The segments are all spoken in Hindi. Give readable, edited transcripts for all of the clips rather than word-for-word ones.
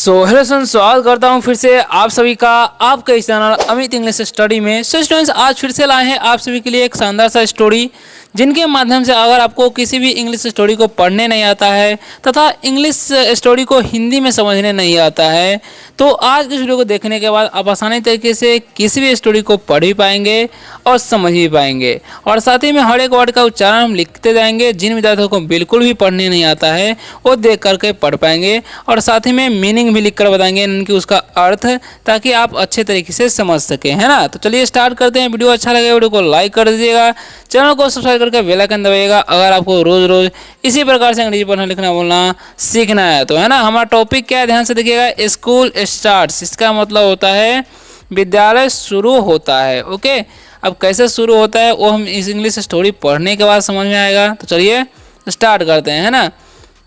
हेलो स्टूडेंट्स, स्वागत करता हूं फिर से आप सभी का आपके इस चैनल अमित इंग्लिश स्टडी में। स्टूडेंट्स, आज फिर से लाए हैं आप सभी के लिए एक शानदार सा स्टोरी, जिनके माध्यम से अगर आपको किसी भी इंग्लिश स्टोरी को पढ़ने नहीं आता है तथा इंग्लिश स्टोरी को हिंदी में समझने नहीं आता है, तो आज की वीडियो को देखने के बाद आप आसानी तरीके से किसी भी स्टोरी को पढ़ भी पाएंगे और समझ भी पाएंगे। और साथ ही में हर एक वर्ड का उच्चारण हम लिखते जाएंगे। जिन विद्यार्थियों को बिल्कुल भी पढ़ने नहीं आता है वो देख करके पढ़ पाएंगे, और साथ ही में मीनिंग भी लिख कर बताएंगे इनकी उसका अर्थ, ताकि आप अच्छे तरीके से समझ सकें, है ना। तो चलिए स्टार्ट करते हैं। वीडियो अच्छा लगे वीडियो को लाइक कर दीजिएगा, चैनल को सब्सक्राइब करके बेल आइकन दबाइएगा अगर आपको रोज रोज इसी प्रकार से अंग्रेजी पढ़ना लिखना बोलना सीखना है तो, है ना। हमारा टॉपिक क्या है, ध्यान से देखिएगा। स्कूल स्टार्ट्स, इसका मतलब होता है विद्यालय शुरू होता है। ओके, अब कैसे शुरू होता है वो हम इस इंग्लिश स्टोरी पढ़ने के बाद समझ में आएगा। तो चलिए स्टार्ट करते हैं, है ना।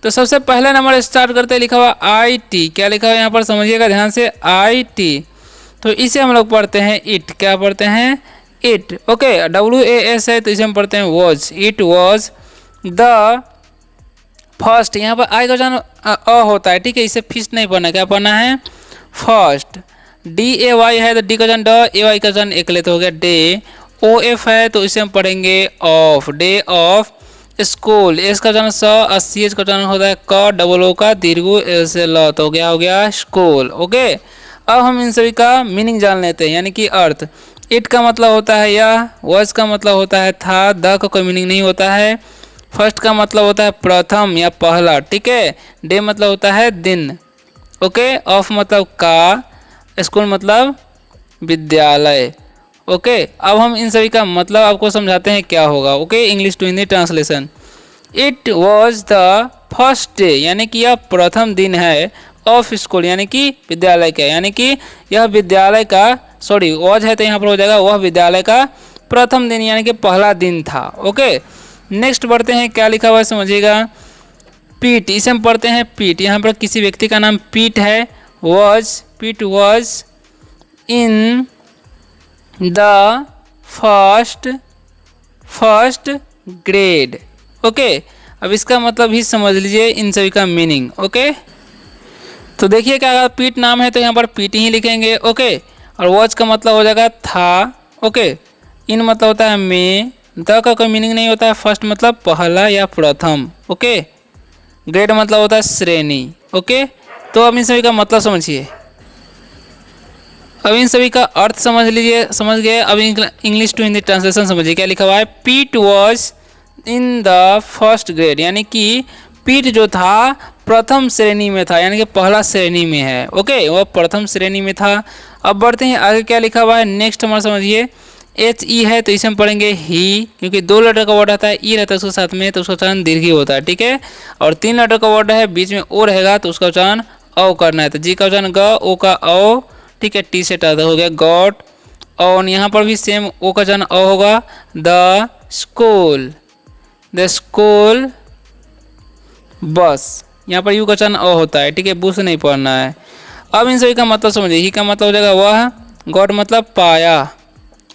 तो सबसे पहले नंबर स्टार्ट करते हैं, लिखा हुआ IT। क्या लिखा हुआ यहाँ पर समझिएगा ध्यान से, IT। तो इसे हम लोग पढ़ते हैं इट। क्या पढ़ते हैं? इट। ओके, WAS है तो इसे हम पढ़ते हैं was. It was the first. यहाँ पर आई का जान अ होता है, ठीक है, इसे फिस्ट नहीं पढ़ना। क्या पढ़ना है? फर्स्ट। DAY है तो डी का जान ड, AY का जान एक लेते हो गया डे। OF है तो इसे हम पढ़ेंगे of, day of school. S का जान स, CH का जान होता है क, डबल ओ का दीर्घ से ल, तो हो गया स्कूल। ओके, अब हम इन सभी का मीनिंग जान लेते हैं, यानी कि अर्थ। इट का मतलब होता है यह, वॉज का मतलब होता है था, द का कोई मीनिंग नहीं होता है। फर्स्ट का मतलब होता है प्रथम या पहला, ठीक है। डे मतलब होता है दिन। ओके, ऑफ मतलब का, स्कूल मतलब विद्यालय। ओके, अब हम इन सभी का मतलब आपको समझाते हैं क्या होगा। Okay, English to Hindi translation. It was the first day, यानी कि यह प्रथम दिन है, ऑफ स्कूल यानी कि विद्यालय का, यानी कि यह विद्यालय का, सॉरी वॉज है तो यहाँ पर हो जाएगा वह विद्यालय का प्रथम दिन, यानी कि पहला दिन था। ओके, नेक्स्ट बढ़ते हैं। क्या लिखा हुआ है समझिएगा, पीट। इसे हम पढ़ते हैं पीट। यहाँ पर किसी व्यक्ति का नाम पीट है। वॉज, पीट was in the first grade. Okay, अब इसका मतलब ही समझ लीजिए इन सभी का मीनिंग। ओके, तो देखिए क्या, अगर पीट नाम है तो यहाँ पर पीट ही लिखेंगे। ओके, और वॉच का मतलब हो जाएगा था। ओके, इन मतलब होता है में, द का कोई मीनिंग नहीं होता है। फर्स्ट मतलब पहला या प्रथम। ओके, ग्रेड मतलब होता है श्रेणी। ओके, तो अब इन सभी का मतलब समझिए। अब इन सभी का अर्थ समझ लीजिए, समझ गए। अब इंग्लिश टू हिंदी ट्रांसलेशन समझिए। क्या लिखा हुआ है, पीट was in the first grade, यानी कि पीट जो था प्रथम श्रेणी में था, यानी कि पहला श्रेणी में है। ओके, वह प्रथम श्रेणी में था। अब बढ़ते हैं आगे। क्या लिखा हुआ है नेक्स्ट हमारा समझिए। HE है तो इसे हम पढ़ेंगे ही, क्योंकि 2 लेटर का वर्ड आता है, ई रहता है उसके साथ में, तो उसका उच्चारण दीर्घ होता है, ठीक है। और 3 लेटर का वर्ड है, बीच में ओ रहेगा तो उसका उच्चारण औ करना है। तो जी का उच्चारण ग, ओ का औ, ठीक है। टी से टाटा हो गया गॉट। और यहाँ पर भी सेम ओ का उच्चारण औ होगा। द स्कूल बस, यहाँ पर यू का उच्चारण अ होता है, ठीक है, बू से नहीं पढ़ना है। अब इन सभी का मतलब समझिए। ही का मतलब हो जाएगा वह, गॉड मतलब पाया।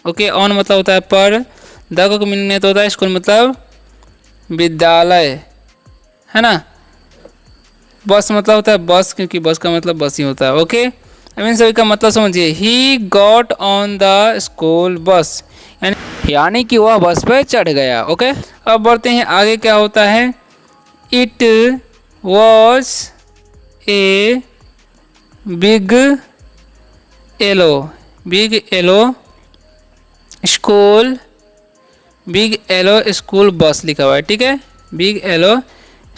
ओके, ऑन मतलब होता है पर, द का मीनिंग नहीं तो होता है, स्कूल मतलब विद्यालय, है ना। बस मतलब होता है बस, क्योंकि बस का मतलब बस ही होता है। ओके, अब इन सभी का मतलब समझिए। He got on the school bus, यानी कि वह बस पे चढ़ गया। ओके, अब बढ़ते हैं आगे। क्या होता है, it was a big yellow school bus लिखा हुआ है, ठीक है। Big yellow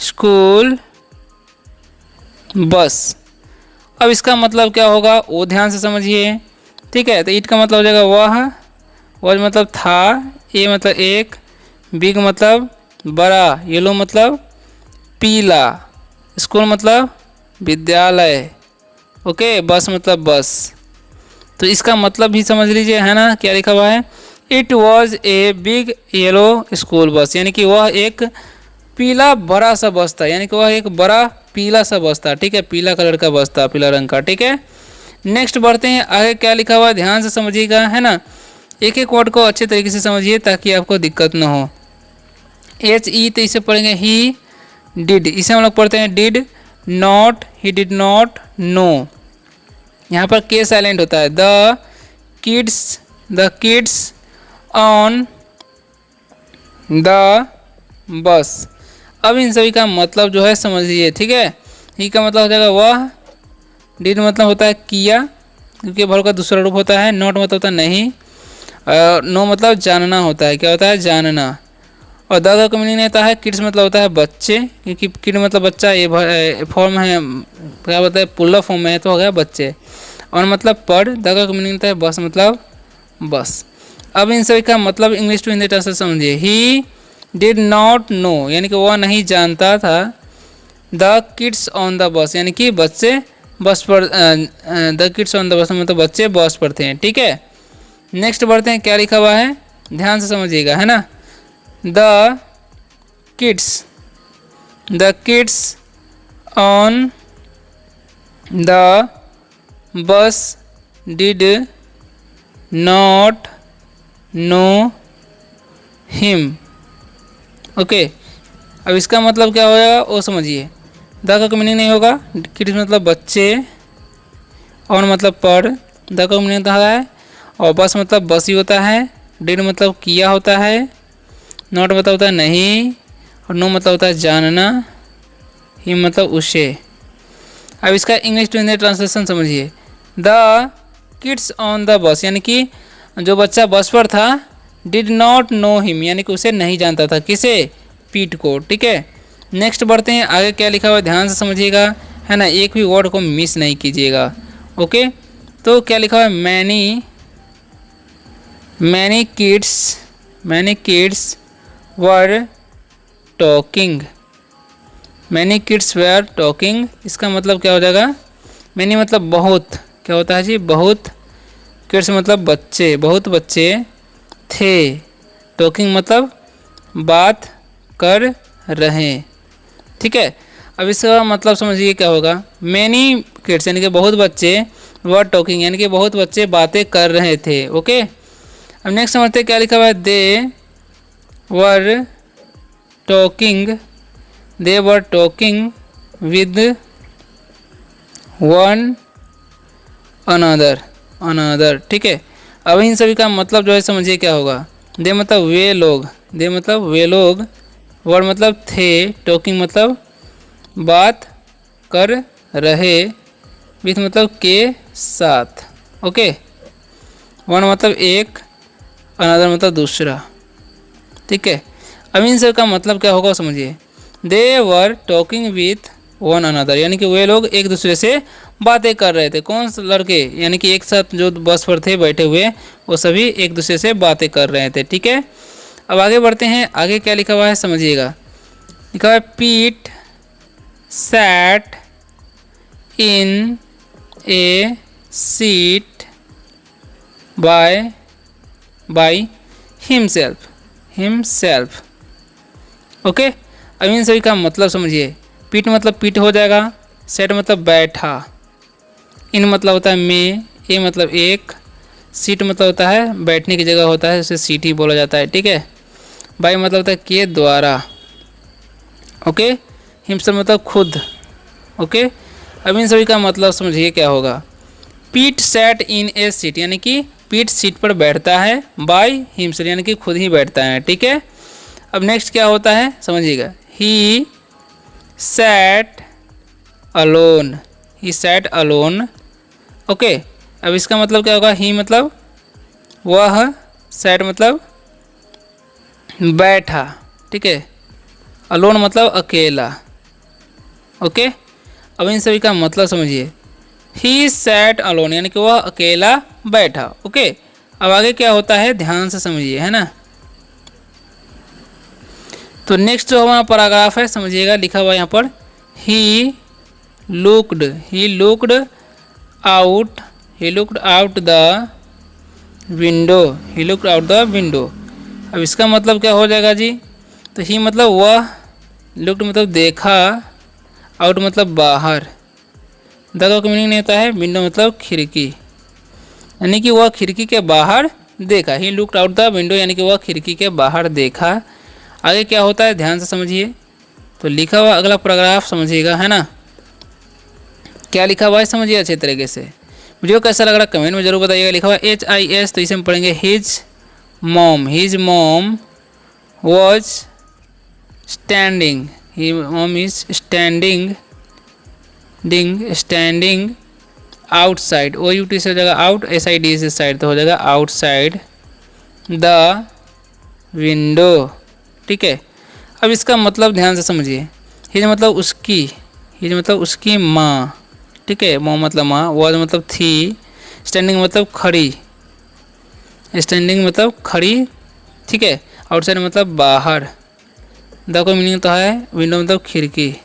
school bus. अब इसका मतलब क्या होगा वो ध्यान से समझिए, ठीक है। तो इट का मतलब हो जाएगा वह, वॉज मतलब था, ए मतलब एक, बिग मतलब बड़ा, येलो मतलब पीला, स्कूल मतलब विद्यालय। ओके, बस मतलब बस। तो इसका मतलब भी समझ लीजिए, है ना। क्या लिखा हुआ है, it was a big yellow school bus, यानी कि वह एक पीला बड़ा सा बस था, यानी कि वह एक बड़ा पीला सा बस था, ठीक है। पीला कलर का बस था, पीला रंग का, ठीक है। नेक्स्ट बढ़ते हैं आगे। क्या लिखा हुआ है ध्यान से समझिएगा, है ना। एक एक वर्ड को अच्छे तरीके से समझिए ताकि आपको दिक्कत ना हो। HE तो इसे पढ़ेंगे ही, डिड, इसे हम लोग पढ़ते हैं did. Not, he did not know. यहाँ पर के साइलेंट होता है। The kids on the bus. अब इन सभी का मतलब जो है समझ लीजिए, ठीक है। ही का मतलब हो जाएगा वह, डिड मतलब होता है किया, क्योंकि वर्ब का दूसरा रूप होता है। नॉट मतलब होता है नहीं, नो मतलब जानना होता है। क्या होता है? जानना। और द का मीनिंग होता है किड्स मतलब होता है बच्चे, क्योंकि किड मतलब बच्चा, ये फॉर्म है, क्या बोलते हैं, पुल्ला फॉर्म में है, तो हो गया बच्चे। और मतलब पर, द का मीनिंग होता है बस मतलब बस। अब इन सभी का मतलब इंग्लिश टू हिंदी ट्रांसलेशन समझिए। ही डिड नॉट नो यानी कि वह नहीं जानता था। The kids on the bus यानी कि बच्चे बस पर, the kids on the bus मतलब बच्चे बस पर थे, ठीक है। नेक्स्ट बढ़ते हैं, क्या लिखा हुआ है ध्यान से समझिएगा, है ना। The kids on the bus did not know him. Okay, अब इसका मतलब क्या होगा वो समझिए। द का मीनिंग नहीं होगा, किड्स मतलब बच्चे, और मतलब पर, द का मीनिंग होता है, और बस मतलब बस ही होता है। डिड मतलब किया होता है, नॉट मतलब होता है नहीं, और नो मतलब होता है जानना, ही मतलब उसे। अब इसका इंग्लिश टू हिंदी ट्रांसलेशन समझिए। The kids on the bus यानी कि जो बच्चा बस पर था, डिड नॉट नो हिम यानी कि उसे नहीं जानता था, किसे? पीट को, ठीक है। नेक्स्ट बढ़ते हैं, आगे क्या लिखा हुआ है ध्यान से समझिएगा, है ना, एक भी वर्ड को मिस नहीं कीजिएगा। ओके, तो क्या लिखा हुआ है, many kids were talking. Many kids were talking, इसका मतलब क्या हो जाएगा, मैनी मतलब बहुत, क्या होता है जी, बहुत, किड्स मतलब बच्चे, बहुत बच्चे थे, टॉकिंग मतलब बात कर रहे, ठीक है। अब इसका मतलब समझिए क्या होगा, मैनी किड्स यानी कि बहुत बच्चे, वर टॉकिंग यानी कि बहुत बच्चे बातें कर रहे थे। ओके, अब नेक्स्ट समझते हैं क्या लिखा हुआ है, they were talking with one another, ठीक है। अब इन सभी का मतलब जो है समझिए क्या होगा, दे मतलब वे लोग, वर मतलब थे, टॉकिंग मतलब बात कर रहे, विथ मतलब के साथ। ओके, वन मतलब एक, अनदर मतलब दूसरा, ठीक है। अब इन सब का मतलब क्या होगा समझिए, they were talking with one another यानी कि वे लोग एक दूसरे से बातें कर रहे थे। कौन से लड़के, यानी कि एक साथ जो बस पर थे बैठे हुए, वो सभी एक दूसरे से बातें कर रहे थे, ठीक है। अब आगे बढ़ते हैं, आगे क्या लिखा हुआ है समझिएगा, लिखा हुआ है पीट sat in A seat by himself. Okay, अब इन सभी का मतलब समझिए, पीट मतलब पीठ हो जाएगा, सेट मतलब बैठा, इन मतलब होता है में, ए मतलब एक, सीट मतलब होता है बैठने की जगह होता है, उसे सीट ही बोला जाता है, ठीक है। बाय मतलब होता है के द्वारा। ओके, हिमसेल्फ मतलब खुद। ओके, अब इन सभी का मतलब समझिए क्या होगा, पीट सेट इन ए सीट यानी कि पीट सीट पर बैठता है, बाय हिमसेल्फ यानी कि खुद ही बैठता है, ठीक है। अब नेक्स्ट क्या होता है समझिएगा, ही सैट अलोन। ओके, अब इसका मतलब क्या होगा, ही मतलब वह, सैट मतलब बैठा, ठीक है, अलोन मतलब अकेला। ओके, अब इन सभी का मतलब समझिए, ही सैट अलोन यानी कि वह अकेला बैठा। ओके, अब आगे क्या होता है ध्यान से समझिए, है ना। तो नेक्स्ट जो हमारा पैराग्राफ है समझिएगा, लिखा हुआ है यहाँ पर, he looked out the window. अब इसका मतलब क्या हो जाएगा जी, तो ही मतलब वह, लुक्ड मतलब देखा, आउट मतलब बाहर, द का मीनिंग नहीं होता है, विंडो मतलब खिड़की, यानी कि वह खिड़की के बाहर देखा। He looked out the window यानी कि वह खिड़की के बाहर देखा। आगे क्या होता है ध्यान से समझिए, तो लिखा हुआ अगला पैराग्राफ समझिएगा, है ना। क्या लिखा हुआ है समझिए अच्छे तरीके से। वीडियो कैसा लग रहा है कमेंट में जरूर बताइएगा। लिखा हुआ है HIS, तो इसे हम पढ़ेंगे his mom was standing, he mom is standing outside, OUT से हो जाएगा आउट, SID से साइड तो हो जाएगा आउटसाइड द विंडो। ठीक है, अब इसका मतलब ध्यान से समझिए। हिज मतलब उसकी माँ, ठीक है, मॉम मतलब माँ, वॉज मतलब थी, स्टैंडिंग मतलब खड़ी, ठीक है, आउटसाइड मतलब बाहर, द को मीनिंग तो है विंडो मतलब खिड़की।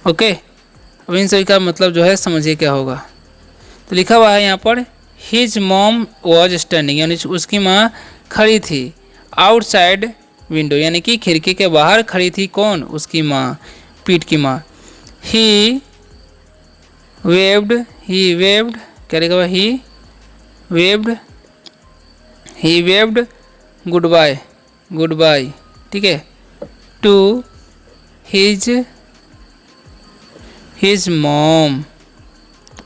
ओके, अब इन सभी का मतलब जो है समझिए क्या होगा। तो लिखा हुआ है यहाँ पर हिज मॉम वॉज स्टैंडिंग, यानी उसकी माँ खड़ी थी, आउटसाइड विंडो यानी कि खिड़की के बाहर खड़ी थी। कौन? उसकी माँ, पीट की माँ। ही वेव्ड, क्या लिखा हुआ? ही वेव्ड गुड बाय, ठीक है, टू हिज मॉम।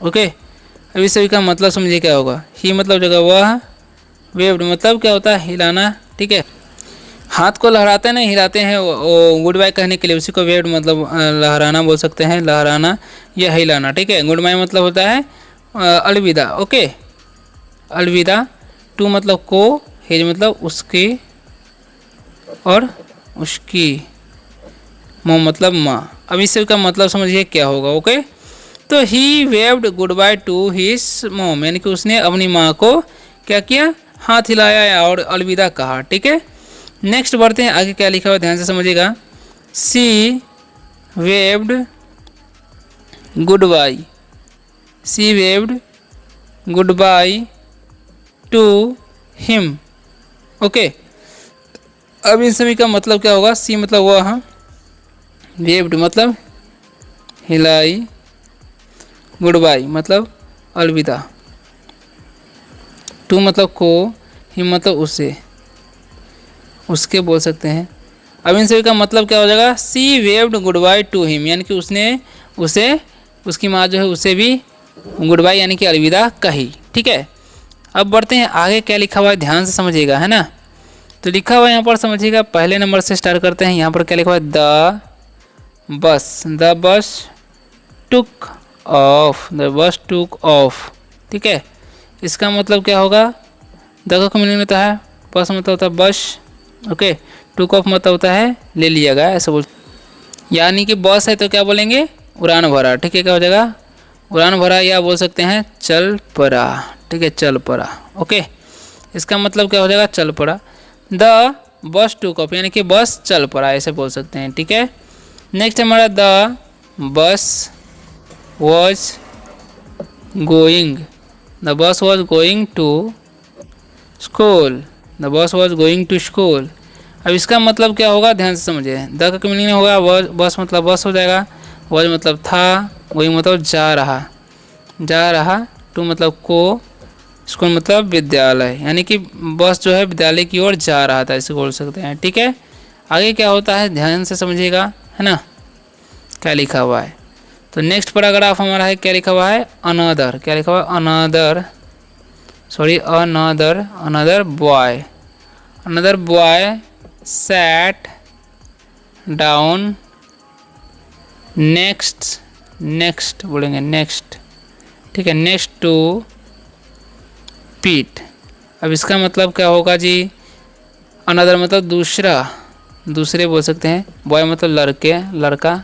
ओके, अब इस सभी का मतलब समझिए क्या होगा। ही मतलब जगह वह, वेव्ड मतलब क्या होता है? हिलाना, ठीक है, हाथ को लहराते हैं, हिलाते हैं वो गुड बाय कहने के लिए, उसी को वेव्ड मतलब लहराना बोल सकते हैं, लहराना या हिलाना। ठीक है, गुड बाय मतलब होता है अलविदा। ओके, अलविदा। टू मतलब को, हिज मतलब उसकी और उसकी, मॉम मतलब माँ। अब इस का मतलब समझिए क्या होगा। ओके, तो he waved goodbye to his mom, यानी कि उसने अपनी माँ को क्या किया? हाथ हिलाया और अलविदा कहा। ठीक है, नेक्स्ट बढ़ते हैं आगे, क्या लिखा हुआ ध्यान से समझिएगा। She waved goodbye to him. Okay, अब इन सभी का मतलब क्या होगा। सी मतलब वह, वेव्ड मतलब हिलाई, गुड बाय मतलब अलविदा, टू मतलब को, हिम मतलब उसके बोल सकते हैं। अब इन सभी का मतलब क्या हो जाएगा। She waved goodbye to him, यानी कि उसने उसकी माँ जो है उसे भी गुड बाय यानी कि अलविदा कही। ठीक है, अब बढ़ते हैं आगे, क्या लिखा हुआ है ध्यान से समझिएगा, है ना। तो लिखा हुआ है यहाँ पर समझिएगा, पहले नंबर से स्टार्ट करते हैं। यहाँ पर क्या लिखा हुआ है? The bus took off. ठीक है, इसका मतलब क्या होगा? द का मीनिंग होता है बस, मतलब होता है बस। ओके, टुक ऑफ मतलब होता है ले लिया गया, ऐसा बोल, यानी कि बस है तो क्या बोलेंगे? उड़ान भरा। ठीक है, क्या हो जाएगा? उड़ान भरा, या बोल सकते हैं चल पड़ा। ठीक है, चल पड़ा। ओके, इसका मतलब क्या हो जाएगा? चल पड़ा। द बस टुक ऑफ, यानी कि बस चल पड़ा, ऐसे बोल सकते हैं। ठीक है, नेक्स्ट हमारा the bus was going to school. अब इसका मतलब क्या होगा? ध्यान से समझिए। द का मीनिंग होगा बस मतलब बस हो जाएगा, वॉज मतलब था, गोइंग मतलब जा रहा, टू मतलब को, स्कूल मतलब विद्यालय, यानी कि बस जो है विद्यालय की ओर जा रहा था, ऐसे बोल सकते हैं। ठीक है, आगे क्या होता है ध्यान से समझिएगा, है ना, क्या लिखा हुआ है। तो नेक्स्ट पैराग्राफ हमारा है, क्या लिखा हुआ है? अनदर। क्या लिखा हुआ है? Another boy sat down next बोलेंगे, नेक्स्ट। ठीक है, नेक्स्ट टू पीट। अब इसका मतलब क्या होगा जी? अनदर मतलब दूसरे बोल सकते हैं, बॉय मतलब लड़का,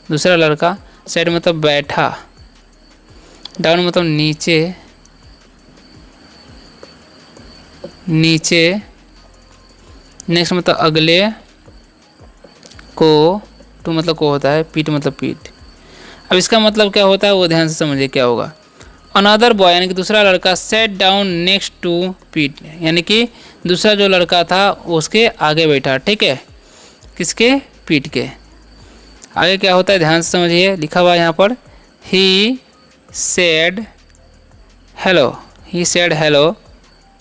दूसरा लड़का, साइड मतलब बैठा, डाउन मतलब नीचे, नेक्स्ट मतलब अगले को, टू मतलब को होता है, पीट मतलब पीठ। अब इसका मतलब क्या होता है वो ध्यान से समझिए क्या होगा। अनदर बॉय यानी कि दूसरा लड़का सेट डाउन नेक्स्ट टू पीट, यानी कि दूसरा जो लड़का था उसके आगे बैठा। ठीक है, किसके? पीठ के आगे। क्या होता है ध्यान से समझिए, लिखा हुआ है यहाँ पर ही सेड हेलो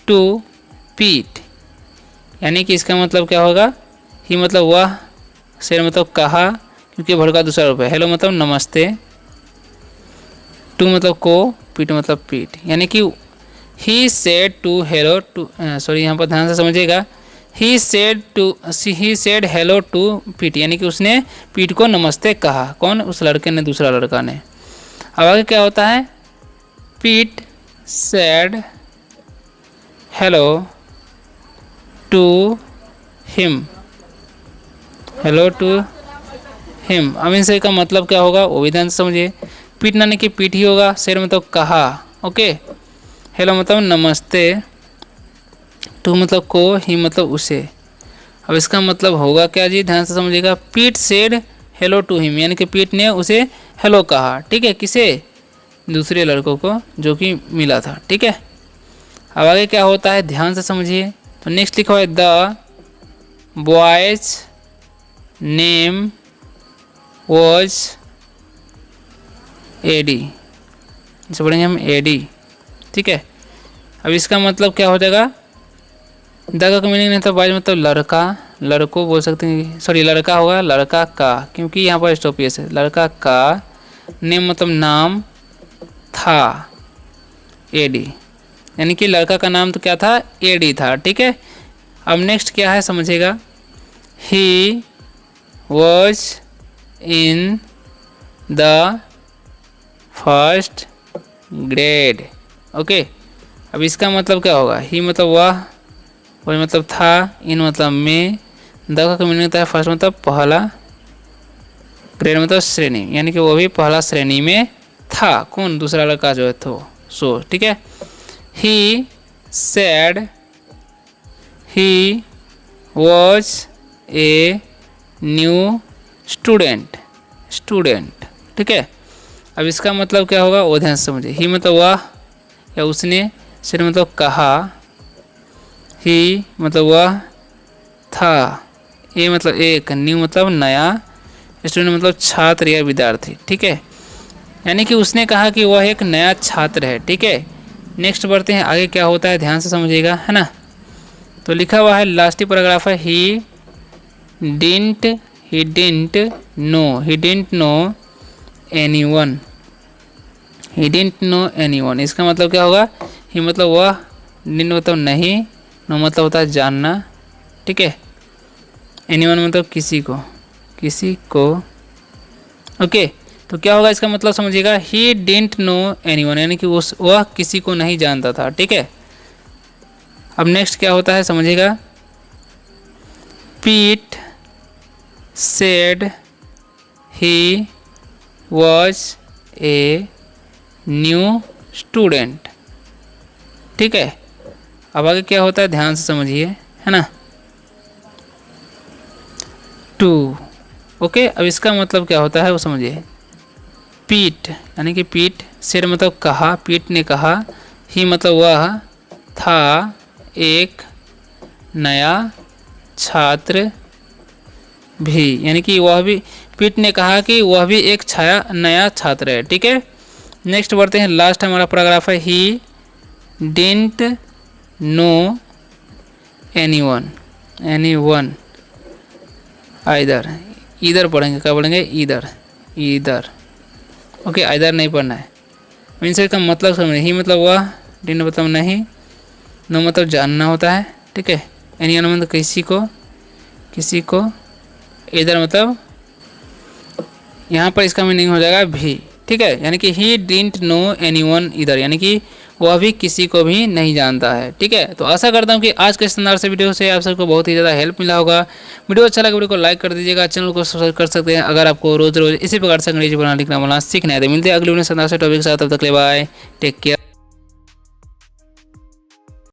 टू पीट, यानी कि इसका मतलब क्या होगा? ही मतलब वह, सेड मतलब कहा, क्योंकि भड़का दूसरा रूप है, हेलो मतलब नमस्ते, टू मतलब को, पीट मतलब पीट, यानी कि he said to hello to, sorry यहाँ पर ध्यान से समझिएगा, ही सेड हेलो टू पीट, यानी कि उसने पीट को नमस्ते कहा। कौन? उस लड़के ने, दूसरा लड़का ने। अब आगे क्या होता है? Pete said hello to him, hello to him. अब इनसे का मतलब क्या होगा वो भी ध्यान से समझिए। पीट यानी कि पीट ही होगा, सेड मतलब कहा, ओके। हेलो मतलब नमस्ते, टू मतलब को, ही मतलब उसे। अब इसका मतलब होगा क्या जी, ध्यान से समझिएगा। पीट सेड हेलो टू हिम, यानी कि पीट ने उसे हेलो कहा, ठीक है। किसे? दूसरे लड़कों को जो कि मिला था, ठीक है। अब आगे क्या होता है ध्यान से समझिए। तो नेक्स्ट लिखा हुआ है the boy's name was Eddie, इसे पढ़ेंगे हम एडी, ठीक है। अब इसका मतलब क्या हो जाएगा? द का मीनिंग नहीं था, बॉयज मतलब लड़का, लड़कों बोल सकते हैं, सॉरी लड़का होगा, लड़का का, क्योंकि यहाँ पर स्टॉपियस है। लड़का का, नेम मतलब नाम, था एडी, यानी कि लड़का का नाम तो क्या था? एडी था, ठीक है। अब नेक्स्ट क्या है समझिएगा। He was in the first grade, okay. अब इसका मतलब क्या होगा? ही मतलब वह, वही मतलब था, इन मतलब में, द का मीनिंग होता है फर्स्ट मतलब पहला, ग्रेड मतलब श्रेणी, यानी कि वो भी पहला श्रेणी में था। कौन? दूसरा लड़का जो है तो सो, ठीक है। He said he was a new student, student, ठीक है। अब इसका मतलब क्या होगा वो ध्यान से समझिए। ही मतलब वह या उसने, सेड मतलब कहा, ही मतलब वह था, ए मतलब एक, न्यू मतलब नया, स्टूडेंट मतलब छात्र या विद्यार्थी, ठीक है। यानी कि उसने कहा कि वह एक नया छात्र है, ठीक है। नेक्स्ट बढ़ते हैं आगे क्या होता है ध्यान से समझिएगा, है ना। तो लिखा हुआ है लास्ट पैराग्राफ है, he didn't know anyone, he didn't know anyone. इसका मतलब क्या होगा? ही मतलब वह, डिडंट मतलब नहीं, नो मतलब होता है जानना, ठीक है। एनीवन मतलब किसी को, किसी को, ओके। तो क्या होगा इसका मतलब समझिएगा। ही डिडंट नो एनीवन, यानी कि वह किसी को नहीं जानता था, ठीक है। अब नेक्स्ट क्या होता है समझिएगा। पीट said he was a new student, ठीक है। अब आगे क्या होता है ध्यान से समझिए, है ना। To, okay. अब इसका मतलब क्या होता है वो समझिए। पीट यानी कि पीट, सेड मतलब कहा, पीट ने कहा, ही मतलब वह था एक नया छात्र भी, यानी कि वह भी, पीट ने कहा कि वह भी एक नया छात्र है, ठीक है। नेक्स्ट बढ़ते हैं, लास्ट हमारा पैराग्राफ है। He didn't know anyone either, इधर पढ़ेंगे, क्या पढ़ेंगे? इधर, ओके। आइदर नहीं पढ़ना है। मीन्स का मतलब समझ, ही मतलब वह, डिडंट मतलब नहीं, नो मतलब जानना होता है, ठीक है। एनीवन मतलब किसी को, इधर मतलब यहाँ पर इसका मीनिंग हो जाएगा भी, ठीक है। यानी कि ही डिडंट नो एनीवन इधर, यानी कि वह भी किसी को भी नहीं जानता है, ठीक है। तो आशा करता हूँ कि आज के शानदार से वीडियो से आप सबको बहुत ही ज़्यादा हेल्प मिला होगा। वीडियो अच्छा लगा वीडियो को लाइक कर दीजिएगा, चैनल को सब्सक्राइब कर सकते हैं अगर आपको रोज रोज इसी प्रकार से अंग्रेजी बोलना लिखना बोलना सीखना है। तो मिलते हैं अगले वीडियो शानदार से टॉपिक के साथ, तब तक के लिए बाय, टेक केयर।